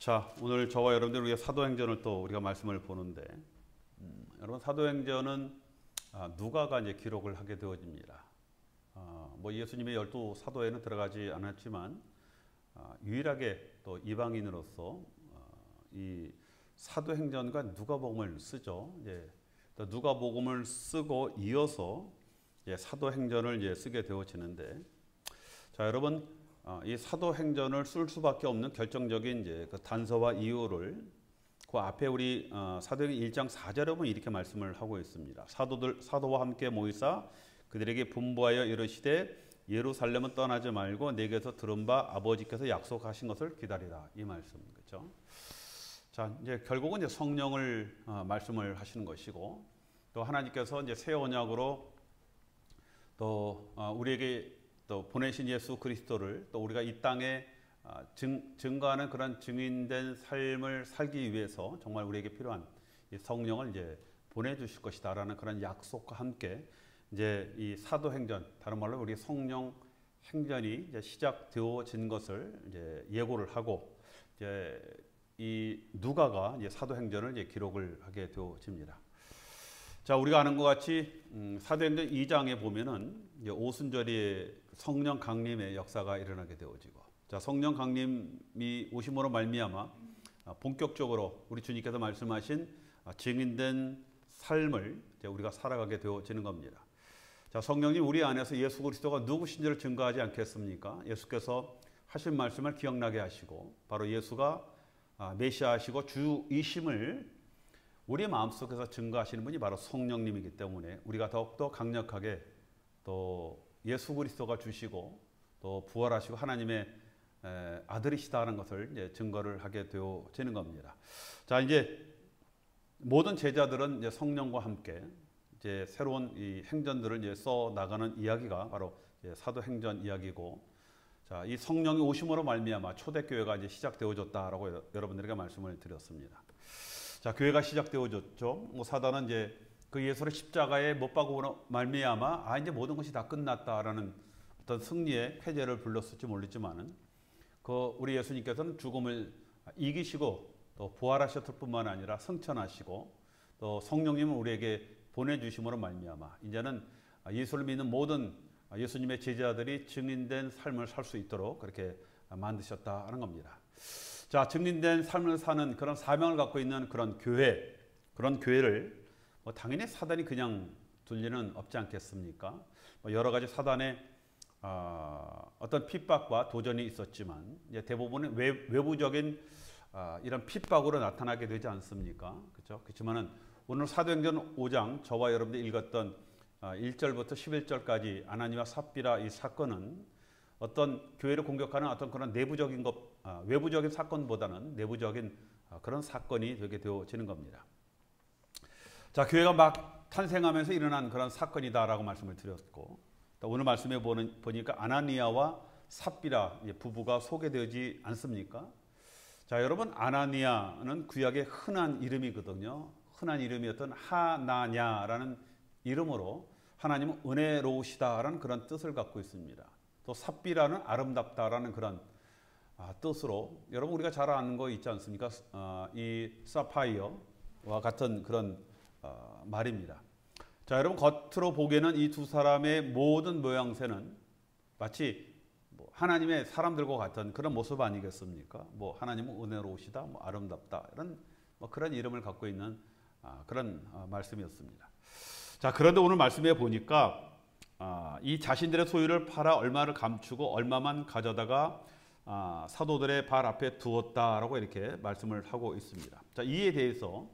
자, 오늘 저와 여러분들 우리가 사도행전을 또 우리가 말씀을 보는데, 여러분 사도행전은 누가가 이제 기록을 하게 되어집니다. 뭐 예수님의 12 사도에는 들어가지 않았지만 유일하게 또 이방인으로서 이 사도행전과 누가복음을 쓰죠. 이제 또 누가복음을 쓰고 이어서 사도행전을 이제 쓰게 되어지는데, 자 여러분. 이 사도행전을 쓸 수밖에 없는 결정적인 이제 그 단서와 이유를 그 앞에 우리 사도행전 1장 4절에 보면 이렇게 말씀을 하고 있습니다. 사도와 함께 모이사 그들에게 분부하여 이르시되 예루살렘은 떠나지 말고 내게서 들은 바 아버지께서 약속하신 것을 기다리라, 이 말씀. 그렇죠? 자, 이제 결국은 이제 성령을 말씀을 하시는 것이고, 또 하나님께서 이제 새 언약으로 또 우리에게 또 보내신 예수 그리스도를 또 우리가 이 땅에 증거하는 그런 증인된 삶을 살기 위해서 정말 우리에게 필요한 이 성령을 이제 보내주실 것이다라는 그런 약속과 함께 이제 이 사도행전, 다른 말로 우리 성령 행전이 이제 시작되어진 것을 이제 예고를 하고, 이제 이 누가가 이제 사도행전을 이제 기록을 하게 되어집니다. 자, 우리가 아는 것 같이 사도행전 2장에 보면은 이제 오순절에 성령 강림의 역사가 일어나게 되어지고, 자 성령 강림이 오심으로 말미암아 본격적으로 우리 주님께서 말씀하신 증인된 삶을 이제 우리가 살아가게 되어지는 겁니다. 자, 성령님 우리 안에서 예수 그리스도가 누구신지를 증거하지 않겠습니까? 예수께서 하신 말씀을 기억나게 하시고, 바로 예수가 메시아시고 주이심을 우리의 마음속에서 증거하시는 분이 바로 성령님이기 때문에 우리가 더욱더 강력하게 또 예수 그리스도가 주시고 또 부활하시고 하나님의 아들이시다는 것을 이제 증거를 하게 되어지는 겁니다. 자, 이제 모든 제자들은 이제 성령과 함께 이제 새로운 이 행전들을 이제 써 나가는 이야기가 바로 이제 사도행전 이야기고, 자, 이 성령이 오심으로 말미암아 초대교회가 이제 시작되어졌다라고 여러분들에게 말씀을 드렸습니다. 자, 교회가 시작되어졌죠. 사단은 이제 그 예수를 십자가에 못 박고 말미암아 이제 모든 것이 다 끝났다라는 어떤 승리의 패제를 불렀을지 모르지만은 그 우리 예수님께서는 죽음을 이기시고 또 부활하셨을 뿐만 아니라 승천하시고 또 성령님을 우리에게 보내주심으로 말미암아 이제는 예수를 믿는 모든 예수님의 제자들이 증인된 삶을 살 수 있도록 그렇게 만드셨다는 겁니다. 자, 증인된 삶을 사는 그런 사명을 갖고 있는 그런 교회, 그런 교회를 당연히 사단이 그냥 둘 리는 없지 않겠습니까? 여러 가지 사단의 어떤 핍박과 도전이 있었지만 이제 대부분은 외부적인 이런 핍박으로 나타나게 되지 않습니까? 그렇죠? 그렇지만은 오늘 사도행전 5장 저와 여러분들이 읽었던 1절부터 11절까지 아나니와 삽비라 이 사건은 어떤 교회를 공격하는 어떤 그런 내부적인 것, 외부적인 사건보다는 내부적인 그런 사건이 되게 되어지는 겁니다. 자, 교회가 막 탄생하면서 일어난 그런 사건이다라고 말씀을 드렸고, 또 오늘 말씀에 보니까 아나니아와 삽비라 부부가 소개되지 않습니까? 자, 여러분 아나니아는 구약의 흔한 이름이거든요. 흔한 이름이었던 하나냐라는 이름으로 하나님은 은혜로우시다라는 그런 뜻을 갖고 있습니다. 또 삽비라는 아름답다라는 그런 뜻으로 여러분 우리가 잘 아는 거 있지 않습니까? 이 사파이어와 같은 그런 말입니다. 자, 여러분 겉으로 보기에는 이 두 사람의 모든 모양새는 마치 하나님의 사람들과 같은 그런 모습 아니겠습니까? 하나님은 은혜로우시다, 아름답다, 이런 그런 이름을 갖고 있는 그런 말씀이었습니다. 자, 그런데 오늘 말씀에 보니까 이 자신들의 소유를 팔아 얼마를 감추고 얼마만 가져다가 사도들의 발 앞에 두었다라고 이렇게 말씀을 하고 있습니다. 자, 이에 대해서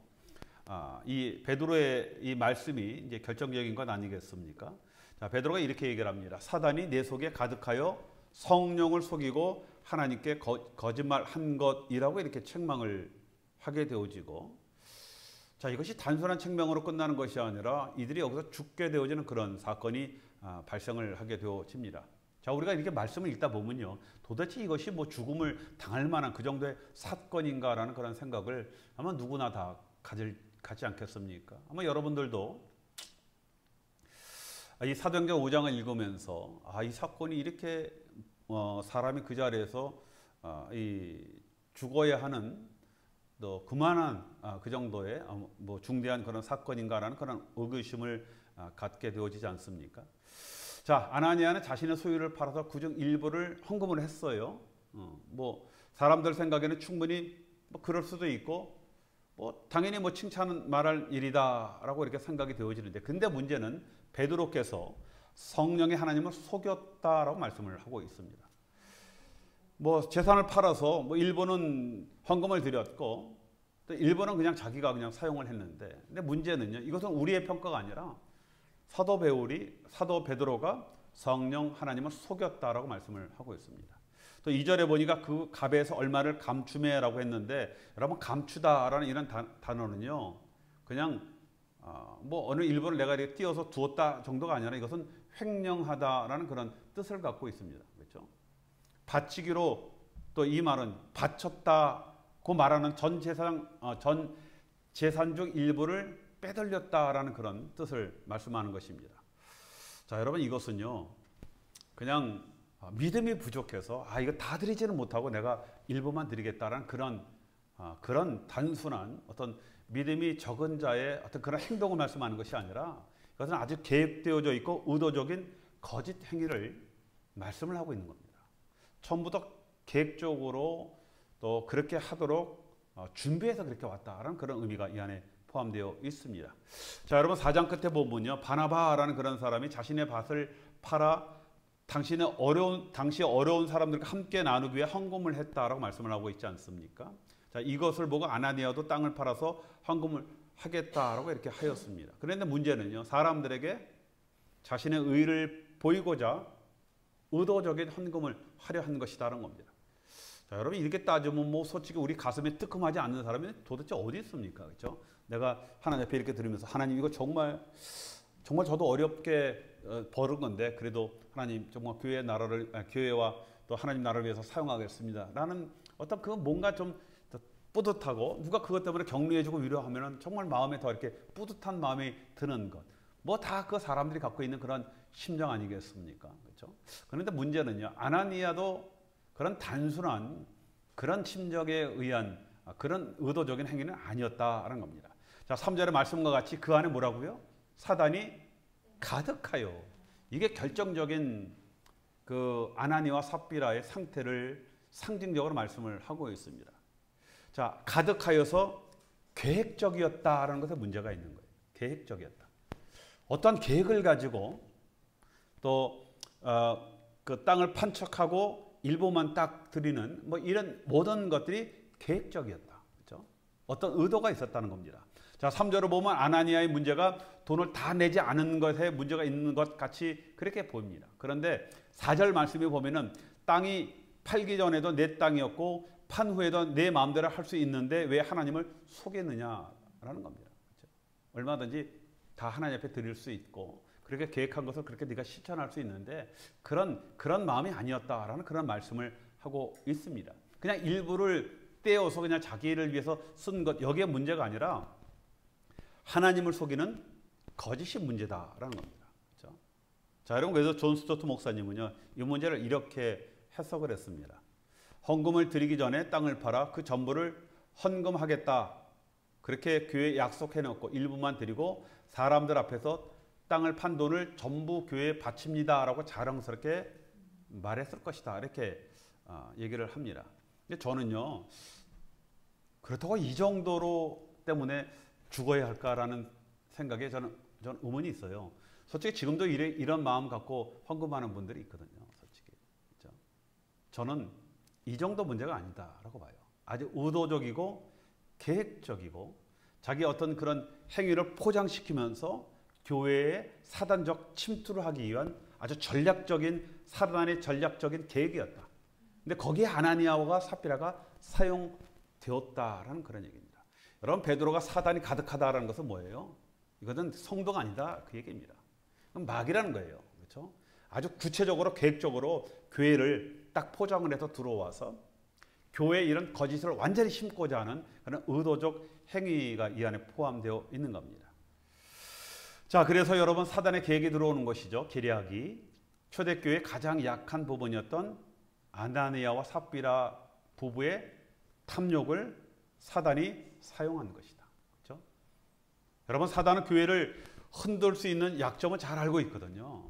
이 베드로의 이 말씀이 이제 결정적인 것 아니겠습니까? 자, 베드로가 이렇게 얘기를 합니다. 사단이 내 속에 가득하여 성령을 속이고 하나님께 거짓말한 것이라고 이렇게 책망을 하게 되어지고, 자, 이것이 단순한 책망으로 끝나는 것이 아니라 이들이 여기서 죽게 되어지는 그런 사건이 발생을 하게 되어집니다. 자, 우리가 이렇게 말씀을 읽다 보면요, 도대체 이것이 죽음을 당할 만한 그 정도의 사건인가라는 그런 생각을 아마 누구나 다 가지 않겠습니까? 아마 여러분들도 이 사도행전 5장을 읽으면서 이 사건이 이렇게 사람이 그 자리에서 이 죽어야 하는 또 그만한 그 정도의 뭐 중대한 그런 사건인가라는 그런 의구심을 갖게 되어지지 않습니까? 자, 아나니아는 자신의 소유를 팔아서 그중 일부를 헌금을 했어요. 뭐 사람들 생각에는 충분히 뭐 그럴 수도 있고 뭐 당연히 뭐 칭찬 말할 일이다라고 이렇게 생각이 되어지는데, 근데 문제는 베드로께서 성령의 하나님을 속였다라고 말씀을 하고 있습니다. 뭐 재산을 팔아서 뭐 일부는 헌금을 드렸고 또 일부는 그냥 자기가 그냥 사용을 했는데, 근데 문제는요, 이것은 우리의 평가가 아니라 사도 베드로가 성령 하나님을 속였다라고 말씀을 하고 있습니다. 또 2절에 보니까 그 값에서 얼마를 감추매라고 했는데, 여러분 감추다라는 이런 단어는요, 그냥 뭐 어느 일부를 내가 이렇게 띄어서 두었다 정도가 아니라 이것은 횡령하다라는 그런 뜻을 갖고 있습니다. 그렇죠? 바치기로 또 이 말은 바쳤다고 말하는 전 재산 중 일부를 빼돌렸다라는 그런 뜻을 말씀하는 것입니다. 자, 여러분 이것은요, 그냥 믿음이 부족해서 이거 다 드리지는 못하고 내가 일부만 드리겠다라는 그런 단순한 어떤 믿음이 적은 자의 어떤 그런 행동을 말씀하는 것이 아니라, 이것은 아주 계획되어져 있고 의도적인 거짓 행위를 말씀을 하고 있는 겁니다. 처음부터 계획적으로 또 그렇게 하도록 준비해서 그렇게 왔다라는 그런 의미가 이 안에 포함되어 있습니다. 자, 여러분 4장 끝에 보면요, 바나바라는 그런 사람이 자신의 밭을 팔아 당시 어려운 사람들과 함께 나누기 위해 헌금을 했다라고 말씀을 하고 있지 않습니까? 자, 이것을 보고 아나니아도 땅을 팔아서 헌금을 하겠다라고 이렇게 하였습니다. 그런데 문제는요, 사람들에게 자신의 의를 보이고자 의도적인 헌금을 하려 한 것이다라는 겁니다. 자, 여러분 이렇게 따지면 뭐 솔직히 우리 가슴에 뜨끔하지 않는 사람이 도대체 어디 있습니까? 그렇죠? 내가 하나님 앞에 이렇게 들으면서 하나님 이거 정말 저도 어렵게 벌은 건데 그래도 하나님 정말 교회와 또 하나님 나라를 위해서 사용하겠습니다 라는 어떤 그 뭔가 좀 뿌듯하고, 누가 그것 때문에 격려해주고 위로하면 정말 마음에 더 이렇게 뿌듯한 마음이 드는 것, 뭐 다 그 사람들이 갖고 있는 그런 심정 아니겠습니까? 그렇죠? 그런데 문제는요, 아나니아도 그런 단순한 그런 심정에 의한 그런 의도적인 행위는 아니었다라는 겁니다. 자, 3절의 말씀과 같이 그 안에 뭐라고요? 사단이 가득하여. 이게 결정적인 그 아나니와 삽비라의 상태를 상징적으로 말씀을 하고 있습니다. 자, 가득하여서 계획적이었다라는 것에 문제가 있는 거예요. 계획적이었다. 어떤 계획을 가지고 또 그 땅을 판척하고 일부만 딱 드리는 뭐 이런 모든 것들이 계획적이었다. 그렇죠? 어떤 의도가 있었다는 겁니다. 자, 3절을 보면 아나니아의 문제가 돈을 다 내지 않은 것에 문제가 있는 것 같이 그렇게 보입니다. 그런데 4절 말씀에 보면은 땅이 팔기 전에도 내 땅이었고 판 후에도 내 마음대로 할 수 있는데 왜 하나님을 속였느냐라는 겁니다. 그렇죠? 얼마든지 다 하나님 앞에 드릴 수 있고 그렇게 계획한 것을 그렇게 네가 실천할 수 있는데 그런 마음이 아니었다라는 그런 말씀을 하고 있습니다. 그냥 일부를 떼어서 그냥 자기를 위해서 쓴 것, 여기에 문제가 아니라 하나님을 속이는 거짓이 문제다라는 겁니다. 그렇죠? 자, 여러분 그래서 존 스토트 목사님은요, 이 문제를 이렇게 해석을 했습니다. 헌금을 드리기 전에 땅을 팔아 그 전부를 헌금하겠다, 그렇게 교회에 약속해 놓고 일부만 드리고 사람들 앞에서 땅을 판 돈을 전부 교회에 바칩니다 라고 자랑스럽게 말했을 것이다, 이렇게 얘기를 합니다. 근데 저는요, 그렇다고 이 정도로 때문에 죽어야 할까라는 생각에 저는 의문이 있어요. 솔직히 지금도 이런 마음 갖고 헌금하는 분들이 있거든요. 솔직히. 그렇죠? 저는 이 정도 문제가 아니다라고 봐요. 아주 의도적이고 계획적이고 자기 어떤 그런 행위를 포장시키면서 교회에 사단적 침투를 하기 위한 아주 사단의 전략적인 계획이었다. 근데 거기에 아나니아와 삽비라가 사용되었다라는 그런 얘기입니다. 여러분, 베드로가 사단이 가득하다라는 것은 뭐예요? 이것은 성도가 아니다, 그 얘기입니다. 마귀라는 거예요. 그렇죠? 아주 구체적으로 계획적으로 교회를 딱 포장을 해서 들어와서 교회에 이런 거짓을 완전히 심고자 하는 그런 의도적 행위가 이 안에 포함되어 있는 겁니다. 자, 그래서 여러분 사단의 계획이 들어오는 것이죠. 계략이. 초대교회의 가장 약한 부분이었던 아나니아와 삽비라 부부의 탐욕을 사단이 사용한 것이다. 그렇죠? 여러분, 사단은 교회를 흔들 수 있는 약점을 잘 알고 있거든요.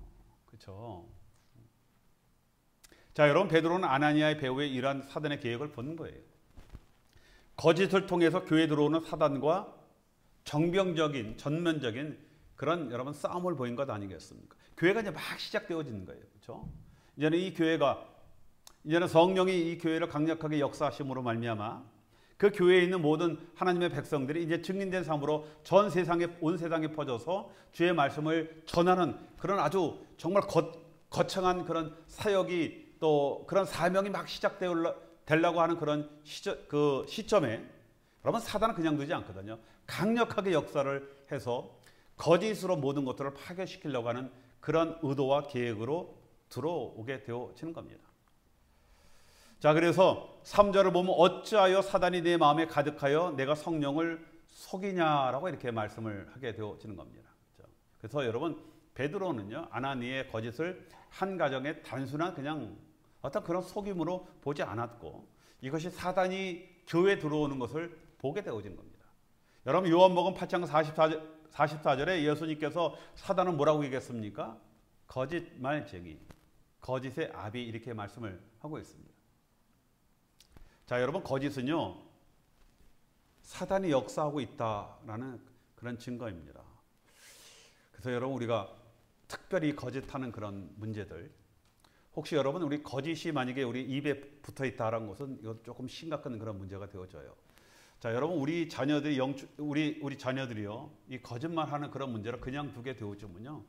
그렇죠? 자, 여러분, 베드로는 아나니아의 배후에 이러한 사단의 계획을 본 거예요. 거짓을 통해서 교회에 들어오는 사단과 정병적인, 전면적인 그런 여러분 싸움을 보인 것 아니겠습니까? 교회가 이제 막 시작되어지는 거예요. 그렇죠? 이제는 성령이 이 교회를 강력하게 역사하심으로 말미암아 그 교회에 있는 모든 하나님의 백성들이 이제 증인된 삶으로 전 세상에, 온 세상에 퍼져서 주의 말씀을 전하는 그런 아주 정말 거창한 그런 사역이 또 그런 사명이 막 시작되려고 하는 그런 시점에 여러분, 사단은 그냥 두지 않거든요. 강력하게 역사를 해서 거짓으로 모든 것들을 파괴시키려고 하는 그런 의도와 계획으로 들어오게 되어지는 겁니다. 자, 그래서 3절을 보면 어찌하여 사단이 내 마음에 가득하여 내가 성령을 속이냐라고 이렇게 말씀을 하게 되어지는 겁니다. 그래서 여러분, 베드로는요, 아나니의 거짓을 한 가정의 단순한 그냥 어떤 그런 속임으로 보지 않았고 이것이 사단이 교회에 들어오는 것을 보게 되어진 겁니다. 여러분, 요한복음 8장 44절에 예수님께서 사단은 뭐라고 얘기했습니까? 거짓말쟁이, 거짓의 아비, 이렇게 말씀을 하고 있습니다. 자, 여러분, 거짓은요, 사단이 역사하고 있다라는 그런 증거입니다. 그래서 여러분, 우리가 특별히 거짓하는 그런 문제들, 혹시 여러분, 우리 거짓이 만약에 우리 입에 붙어 있다라는 것은 이거 조금 심각한 그런 문제가 되어져요. 자, 여러분, 우리 자녀들이 우리 자녀들이요, 이 거짓말하는 그런 문제를 그냥 두게 되어지면요,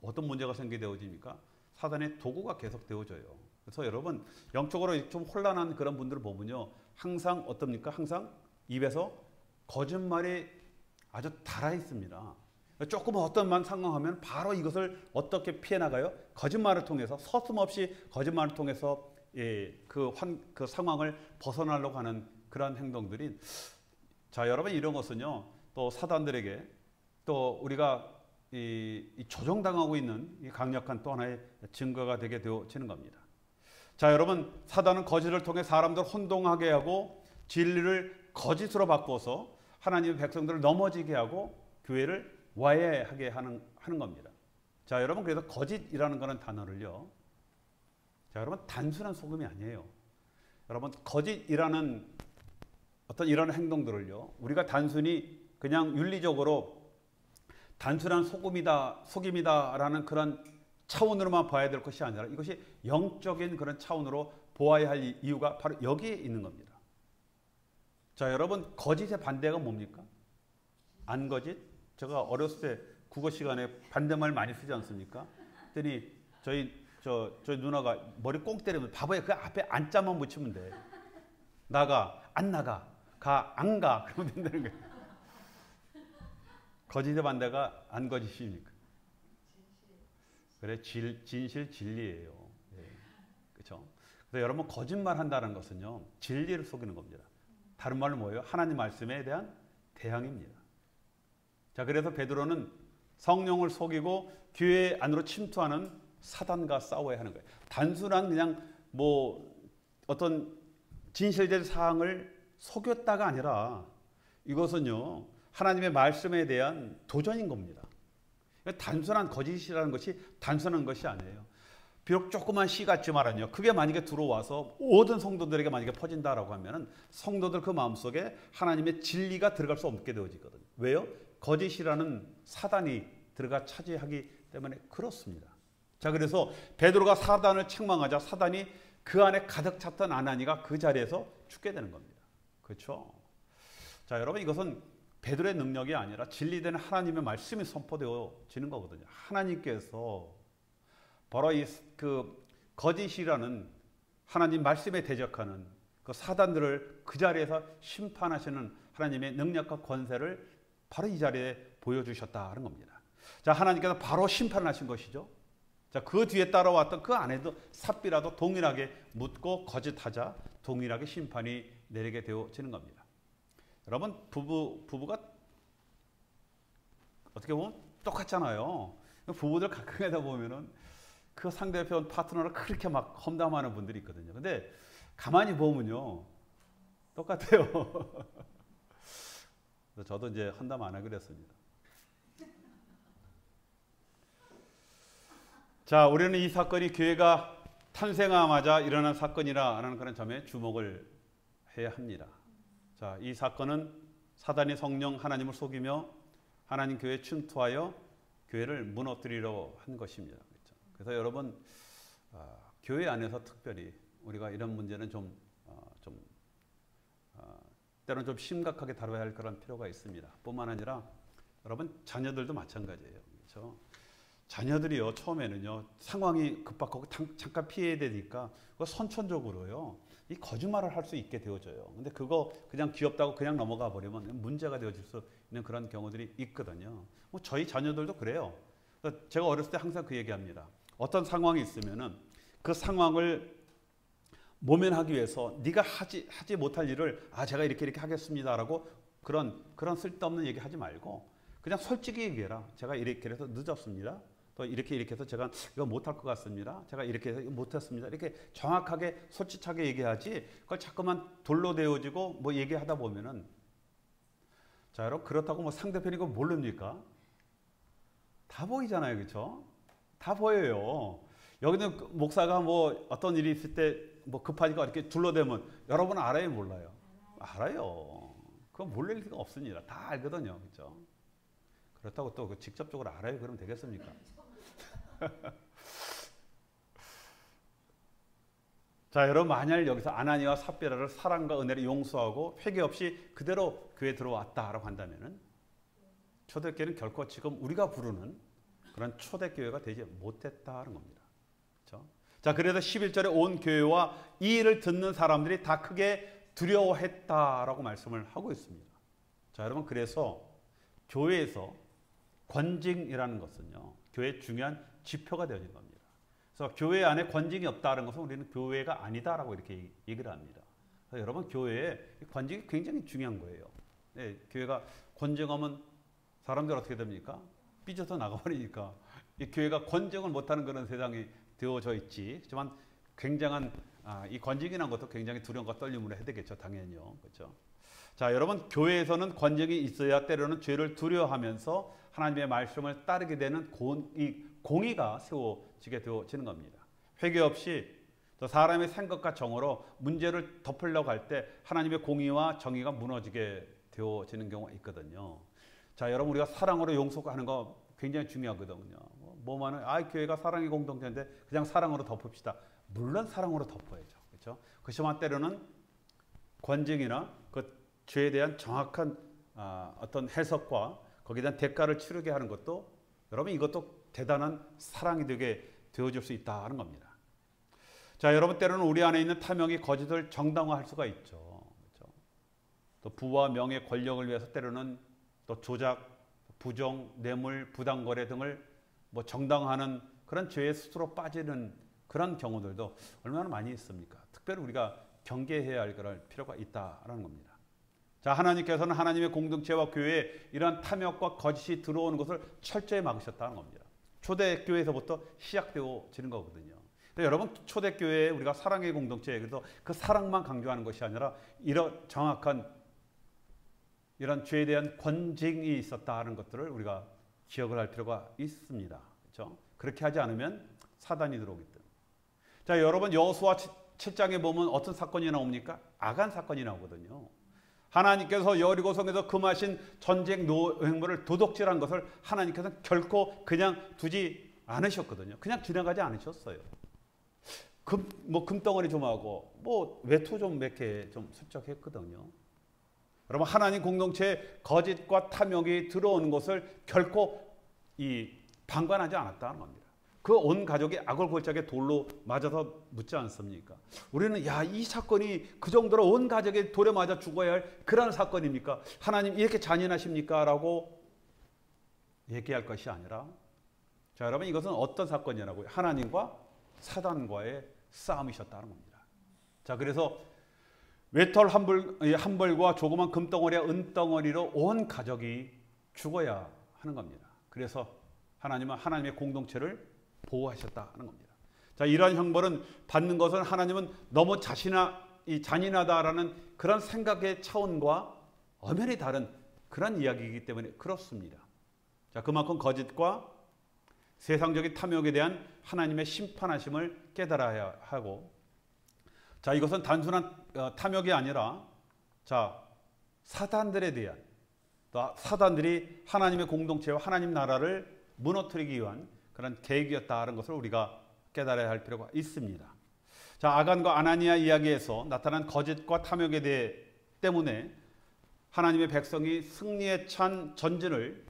어떤 문제가 생기게 되어집니까? 사단의 도구가 계속 되어져요. 그래서 여러분, 영적으로 좀 혼란한 그런 분들을 보면요, 항상 어떻습니까? 항상 입에서 거짓말이 아주 달아 있습니다. 조금 어떤 만 상황하면 바로 이것을 어떻게 피해 나가요? 거짓말을 통해서, 서슴없이 거짓말을 통해서 그 상황을 벗어나려고 하는 그런 행동들이, 자, 여러분, 이런 것은요, 또 사단들에게 또 우리가 이 조종당하고 있는 이 강력한 또 하나의 증거가 되게 되어지는 겁니다. 자, 여러분, 사단은 거짓을 통해 사람들을 혼동하게 하고 진리를 거짓으로 바꿔서 하나님의 백성들을 넘어지게 하고 교회를 와해하게 하는 겁니다. 자, 여러분, 그래서 거짓이라는 거는 단어를요, 자, 여러분, 단순한 속음이 아니에요. 여러분, 거짓이라는 어떤 이런 행동들을요, 우리가 단순히 그냥 윤리적으로 단순한 속임이다라는 그런 차원으로만 봐야 될 것이 아니라 이것이 영적인 그런 차원으로 보아야 할 이유가 바로 여기에 있는 겁니다. 자, 여러분, 거짓의 반대가 뭡니까? 안 거짓? 제가 어렸을 때 국어 시간에 반대말 많이 쓰지 않습니까? 그랬더니 저희 누나가 머리 꽁 때리면 바보야, 그 앞에 안자만 붙이면 돼. 나가, 안 나가, 가, 안 가. 그러면 된다는 거예요. 거짓의 반대가 안 거짓입니까? 그래, 진실, 진리예요. 네. 그렇죠? 그래서 여러분, 거짓말 한다는 것은요, 진리를 속이는 겁니다. 다른 말로 뭐예요? 하나님 말씀에 대한 대항입니다. 자, 그래서 베드로는 성령을 속이고 교회 안으로 침투하는 사단과 싸워야 하는 거예요. 단순한 그냥 어떤 진실된 사항을 속였다가 아니라 이것은요, 하나님의 말씀에 대한 도전인 겁니다. 단순한 거짓이라는 것이 단순한 것이 아니에요. 비록 조그만 씨 같지만요, 그게 만약에 들어와서 모든 성도들에게 만약에 퍼진다라고 하면은 성도들 그 마음속에 하나님의 진리가 들어갈 수 없게 되어지거든요. 왜요? 거짓이라는 사단이 들어가 차지하기 때문에 그렇습니다. 자, 그래서 베드로가 사단을 책망하자 사단이 그 안에 가득 찼던 아나니가 그 자리에서 죽게 되는 겁니다. 그렇죠? 자, 여러분, 이것은 베드로의 능력이 아니라 진리된 하나님의 말씀이 선포되어지는 거거든요. 하나님께서 바로 그 거짓이라는 하나님 말씀에 대적하는 그 사단들을 그 자리에서 심판하시는 하나님의 능력과 권세를 바로 이 자리에 보여주셨다는 겁니다. 자, 하나님께서 바로 심판하신 것이죠. 자, 그 뒤에 따라왔던 그 안에도 삽비라도 동일하게 묻고 거짓하자 동일하게 심판이 내리게 되어지는 겁니다. 여러분, 부부가 어떻게 보면 똑같잖아요. 부부들 가끔 하다 보면은 그 상대편 파트너를 그렇게 막 험담하는 분들이 있거든요. 근데 가만히 보면요, 똑같아요. 저도 이제 헌담 안 하기로 했습니다. 자, 우리는 이 사건이 교회가 탄생하자마자 일어난 사건이라는 그런 점에 주목을 해야 합니다. 자, 이 사건은 사단이 성령 하나님을 속이며 하나님 교회에 침투하여 교회를 무너뜨리려 한 것입니다. 그렇죠? 그래서 여러분, 교회 안에서 특별히 우리가 이런 문제는 때로는 좀 심각하게 다뤄야 할 그런 필요가 있습니다. 뿐만 아니라 여러분 자녀들도 마찬가지예요. 그렇죠? 자녀들이요 처음에는요 상황이 급박하고 잠깐 피해야 되니까 선천적으로요 이 거짓말을 할 수 있게 되어져요. 근데 그거 그냥 귀엽다고 그냥 넘어가 버리면 문제가 되어질 수 있는 그런 경우들이 있거든요. 뭐 저희 자녀들도 그래요. 제가 어렸을 때 항상 그 얘기합니다. 어떤 상황이 있으면은 그 상황을 모면하기 위해서 네가 하지 못할 일을 제가 이렇게 하겠습니다라고 그런 쓸데없는 얘기 하지 말고 그냥 솔직히 얘기해라. 제가 이렇게 해서 늦었습니다. 또 이렇게 해서 제가 이거 못할 것 같습니다. 제가 이렇게 해서 못했습니다. 이렇게 정확하게 솔직하게 얘기하지 그걸 자꾸만 돌로 데워지고 뭐 얘기하다 보면은 자 여러분 그렇다고 뭐 상대편이 그거 모릅니까? 다 보이잖아요. 그렇죠? 다 보여요. 여기는 목사가 뭐 어떤 일이 있을 때 뭐 급하니까 이렇게 둘러대면 여러분 알아요, 몰라요? 알아요. 그거 몰랄 리가 없습니다. 다 알거든요. 그렇죠? 그렇다고 또 직접적으로 알아요? 그러면 되겠습니까? 자, 여러분 만약 여기서 아나니와 삽비라를 사랑과 은혜로 용서하고 회개 없이 그대로 교회에 들어왔다라고 한다면은 초대교회는 결코 지금 우리가 부르는 그런 초대교회가 되지 못했다는 겁니다. 그렇죠? 자, 그래서 11절에 온 교회와 이 일을 듣는 사람들이 다 크게 두려워했다라고 말씀을 하고 있습니다. 자, 여러분 그래서 교회에서 권징이라는 것은요, 교회의 중요한 지표가 되어진 겁니다. 그래서 교회 안에 권징이 없다는 것은 우리는 교회가 아니다라고 이렇게 얘기를 합니다. 그래서 여러분 교회에 권징이 굉장히 중요한 거예요. 네, 교회가 권징하면 사람들 어떻게 됩니까? 삐져서 나가버리니까 이 교회가 권징을 못하는 그런 세상이 되어져 있지. 하지만 굉장한 이 권징이라는 것도 굉장히 두려움과 떨림으로 해야 되겠죠. 당연히요. 그렇죠? 자, 여러분 교회에서는 권징이 있어야 때로는 죄를 두려워하면서 하나님의 말씀을 따르게 되는 공의가 세워지게 되어지는 겁니다. 회개 없이 또 사람의 생각과 정으로 문제를 덮으려고 할 때 하나님의 공의와 정의가 무너지게 되어지는 경우가 있거든요. 자, 여러분 우리가 사랑으로 용서하는 거 굉장히 중요하거든요. 뭐만은 교회가 사랑의 공동체인데 그냥 사랑으로 덮읍시다. 물론 사랑으로 덮어야죠. 그렇죠? 그렇지만 때로는 권징이나 그 죄에 대한 정확한 어떤 해석과 거기에 대한 대가를 치르게 하는 것도 여러분 이것도 대단한 사랑이 되게 되어줄 수 있다는 겁니다. 자, 여러분 때로는 우리 안에 있는 탐욕이 거짓을 정당화할 수가 있죠. 그렇죠? 또 부와 명예, 권력을 위해서 때로는 또 조작, 부정, 뇌물, 부당거래 등을 뭐 정당화하는 그런 죄에 스스로 빠지는 그런 경우들도 얼마나 많이 있습니까? 특별히 우리가 경계해야 할 그럴 필요가 있다라는 겁니다. 자, 하나님께서는 하나님의 공동체와 교회에 이러한 탐욕과 거짓이 들어오는 것을 철저히 막으셨다는 겁니다. 초대교회에서부터 시작되어지는 거거든요. 여러분 초대교회에 우리가 사랑의 공동체, 그래서 그 사랑만 강조하는 것이 아니라 이런 정확한 이런 죄에 대한 권징이 있었다는 것들을 우리가 기억을 할 필요가 있습니다. 그렇죠? 그렇게 하지 않으면 사단이 들어오기 때문에. 자, 여러분 여호수아 7장에 보면 어떤 사건이 나옵니까? 아간 사건이 나오거든요. 하나님께서 여리고성에서 금하신 전쟁 노획물을 도둑질한 것을 하나님께서는 결코 그냥 두지 않으셨거든요. 그냥 지나가지 않으셨어요. 금덩어리 좀 하고 외투 좀 몇 개 좀 슬쩍 했거든요. 여러분 하나님 공동체에 거짓과 탐욕이 들어오는 것을 결코 방관하지 않았다는 겁니다. 그 온 가족이 아골골짜기에 돌로 맞아서 묻지 않습니까? 우리는 이 사건이 그 정도로 온 가족이 돌에 맞아 죽어야 할 그런 사건입니까? 하나님 이렇게 잔인하십니까? 라고 얘기할 것이 아니라 자, 여러분 이것은 어떤 사건이냐고요? 하나님과 사단과의 싸움이셨다는 겁니다. 자, 그래서 외털 한 벌과 조그만 금덩어리와 은덩어리로 온 가족이 죽어야 하는 겁니다. 그래서 하나님은 하나님의 공동체를 보호하셨다는 겁니다. 자, 이러한 형벌은 받는 것은 하나님은 너무 이 잔인하다라는 그런 생각의 차원과 엄연히 다른 그런 이야기이기 때문에 그렇습니다. 자, 그만큼 거짓과 세상적인 탐욕에 대한 하나님의 심판하심을 깨달아야 하고, 자, 이것은 단순한 탐욕이 아니라, 자, 사단들에 대한, 또 사단들이 하나님의 공동체와 하나님 나라를 무너뜨리기 위한 그런 계획이었다는 것을 우리가 깨달아야 할 필요가 있습니다. 자, 아간과 아나니아 이야기에서 나타난 거짓과 탐욕에 대해 때문에 하나님의 백성이 승리에 찬 전진을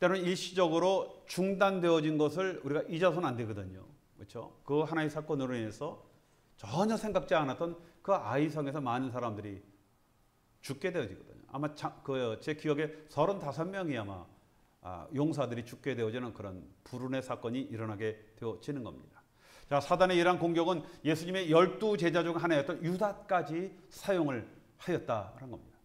때로는 일시적으로 중단되어진 것을 우리가 잊어서는 안 되거든요. 그렇죠? 그 하나의 사건으로 인해서 전혀 생각지 않았던 그 아이성에서 많은 사람들이 죽게 되어지거든요. 아마 제 기억에 35명이 아마 용사들이 죽게 되어지는 그런 불운의 사건이 일어나게 되어지는 겁니다. 자, 사단의 이러한 공격은 예수님의 12제자 중 하나였던 유다까지 사용을 하였다는 겁니다.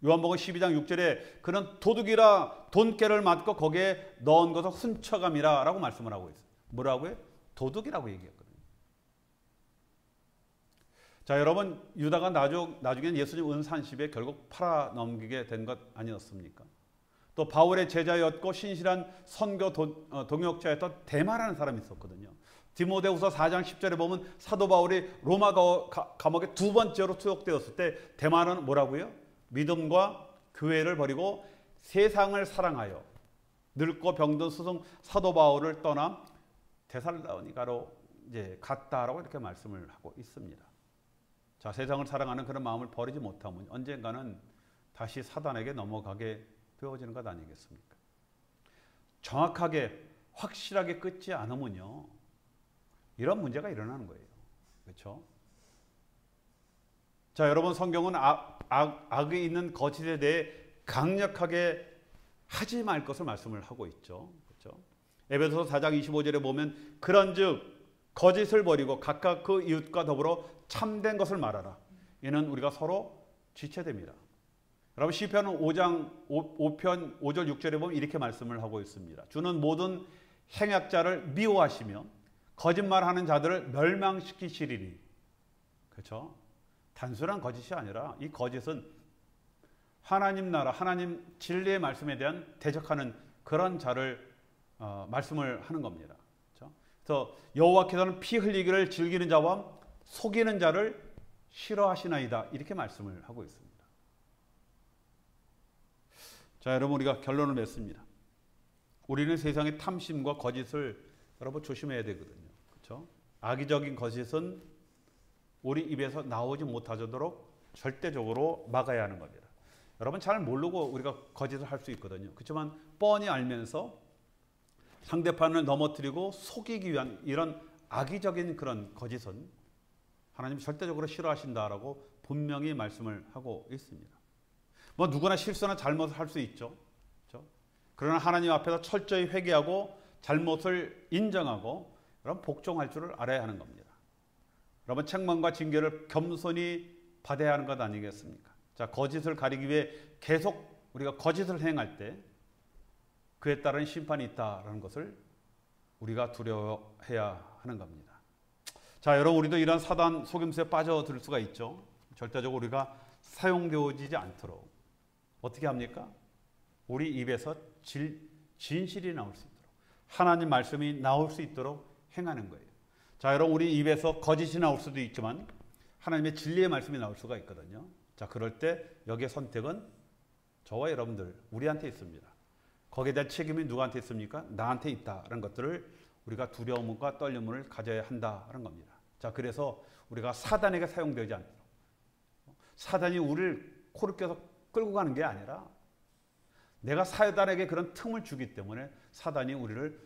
요한복음 12장 6절에 그는 도둑이라 돈깨를 맞고 거기에 넣은 것을 훔쳐감이라 라고 말씀을 하고 있어요. 뭐라고요? 도둑이라고 얘기했거든요. 자, 여러분, 유다가 나중엔 예수님 은산십에 결국 팔아넘기게 된 것 아니었습니까? 또 바울의 제자였고 신실한 선교 동역자였던 데마라는 사람이 있었거든요. 디모데후서 4장 10절에 보면 사도 바울이 로마 감옥에 두 번째로 투옥되었을 때 데마는 뭐라고요? 믿음과 교회를 버리고 세상을 사랑하여 늙고 병든 스승 사도 바울을 떠나 데살로니가로 이제 갔다라고 이렇게 말씀을 하고 있습니다. 자, 세상을 사랑하는 그런 마음을 버리지 못하면 언젠가는 다시 사단에게 넘어가게 되어지는 것 아니겠습니까? 정확하게 확실하게 끊지 않으면요, 이런 문제가 일어나는 거예요. 그렇죠? 자, 여러분, 성경은 악이 있는 거짓에 대해 강력하게 하지 말 것을 말씀을 하고 있죠. 그렇죠? 에베소서 4장 25절에 보면 그런즉 거짓을 버리고 각각 그 이웃과 더불어 참된 것을 말하라. 이는 우리가 서로 지체됩니다. 여러분, 시편 5장 5편 5절 6절에 보면 이렇게 말씀을 하고 있습니다. 주는 모든 행악자를 미워하시며 거짓말하는 자들을 멸망시키시리니. 그렇죠? 단순한 거짓이 아니라 이 거짓은 하나님 나라, 하나님 진리의 말씀에 대한 대적하는 그런 자를 말씀을 하는 겁니다. 그렇죠? 그래서 여호와께서는 피 흘리기를 즐기는 자와 속이는 자를 싫어하시나이다, 이렇게 말씀을 하고 있습니다. 자, 여러분, 우리가 결론을 맺습니다. 우리는 세상의 탐심과 거짓을 여러분 조심해야 되거든요. 그렇죠? 악의적인 거짓은 우리 입에서 나오지 못하도록 절대적으로 막아야 하는 겁니다. 여러분, 잘 모르고 우리가 거짓을 할 수 있거든요. 그렇지만 뻔히 알면서 상대편을 넘어뜨리고 속이기 위한 이런 악의적인 그런 거짓은 하나님이 절대적으로 싫어하신다라고 분명히 말씀을 하고 있습니다. 뭐 누구나 실수나 잘못을 할 수 있죠. 그렇죠? 그러나 하나님 앞에서 철저히 회개하고 잘못을 인정하고 여러분 복종할 줄을 알아야 하는 겁니다. 여러분, 책망과 징계를 겸손히 받아야 하는 것 아니겠습니까? 자, 거짓을 가리기 위해 계속 우리가 거짓을 행할 때 그에 따른 심판이 있다라는 것을 우리가 두려워해야 하는 겁니다. 자, 여러분, 우리도 이런 사단 속임수에 빠져들 수가 있죠. 절대적으로 우리가 사용되어지지 않도록 어떻게 합니까? 우리 입에서 진실이 나올 수 있도록, 하나님 말씀이 나올 수 있도록 행하는 거예요. 자, 여러분, 우리 입에서 거짓이 나올 수도 있지만 하나님의 진리의 말씀이 나올 수가 있거든요. 자, 그럴 때 여기에 선택은 저와 여러분들, 우리한테 있습니다. 거기에 대한 책임이 누구한테 있습니까? 나한테 있다는 것들을 우리가 두려움과 떨림을 가져야 한다는 겁니다. 자, 그래서 우리가 사단에게 사용되지 않도록, 사단이 우리를 코를 껴서 끌고 가는 게 아니라 내가 사단에게 그런 틈을 주기 때문에 사단이 우리를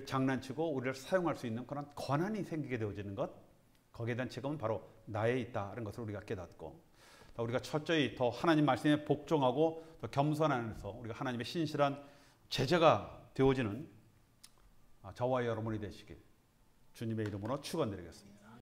장난치고 우리를 사용할 수 있는 그런 권한이 생기게 되어지는 것, 거기에 대한 책임은 바로 나에 있다는 것을 우리가 깨닫고, 우리가 철저히 더 하나님 말씀에 복종하고 더 겸손하면서 우리가 하나님의 신실한 제자가 되어지는 저와 여러분이 되시길 주님의 이름으로 축원드리겠습니다.